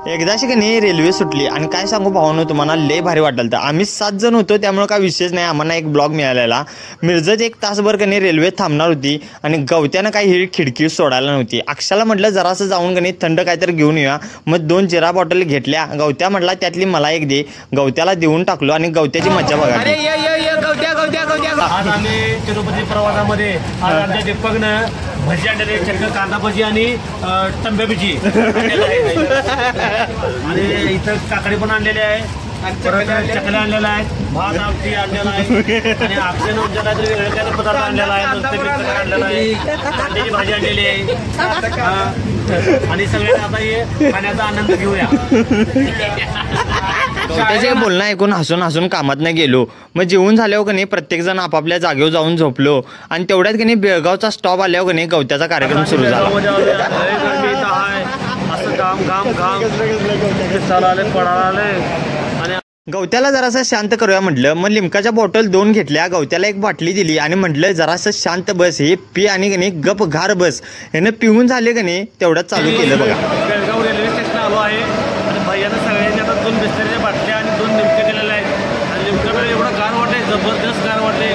एकदाशी की नाही रेल्वे सुटली आणि काय सांगू भावानो तुम्हाला लय भारी वाटलं. तर आम्ही 7 जण होतो त्यामुळे काय विशेष नाही. आम्हाला एक ब्लॉग मिळालेला. मिरजत 1 तासभर की नाही रेल्वे थांबणार होती आणि गवत्यानं काही ही खिडकी सोडायला नव्हती. अक्षाला म्हटलं जरासं जाऊन की नाही थंड काहीतरी घेऊन येऊया. मग 2 जिरा बॉटल घेतल्या. गवत्या म्हटला त्यातली मला एक दे. गवत्याला देऊन टाकलो आणि गवत्याची मज्जा बघा. आज आम्ही तिरुपती प्रवासामध्ये आज आमच्या दीपकनं भजी आणलेले, चक्क कांदा भजी आणि तंब्या भजी आणि इथं काकडी पण आणलेली आहे, परत चकल्या आणलेल्या आहेत, भात आमटी आणलेला आहे आणि आपल्यानं आमच्या काहीतरी वेगळं काहीतरी पदार्थ आणलेला आहे, आणलेला आहे, कांद्याची भाजी आणलेली आहे आणि सगळ्यांना आता हे खाण्याचा आनंद घेऊया. गवत्याचे बोलणं ऐकून हसून हसून कामात नाही गेलो. मग जेवून झाल्यावर की नाही प्रत्येकजण आपापल्या जागेवर जाऊन झोपलो आणि तेवढ्यात की नाही बेळगावचा स्टॉप आल्यावर की नाही गवत्याचा कार्यक्रम सुरू झाला. असं घाम घाम घाम चालले पडाले आणि गवत्याला जरासं शांत करूया म्हटलं. मग लिमकाच्या बॉटल 2 घेतल्या. गवत्याला एक बाटली दिली आणि म्हटलं जरासं शांत बस, हे पी आणि की नाही गप घार बस. ह्यानं पिऊन झाले की नाही तेवढ्यात चालू केलं बघा. बेळगाव रेल्वे स्टेशन आलो आहे आणि भैयानं सगळ्यांनी आता 2 बिस्लरीच्या बाटल्या आणि 2 लिमके दिलेल्या आहेत आणि लिमक्याला एवढं गार वाटले, जबरदस्त गार वाटले.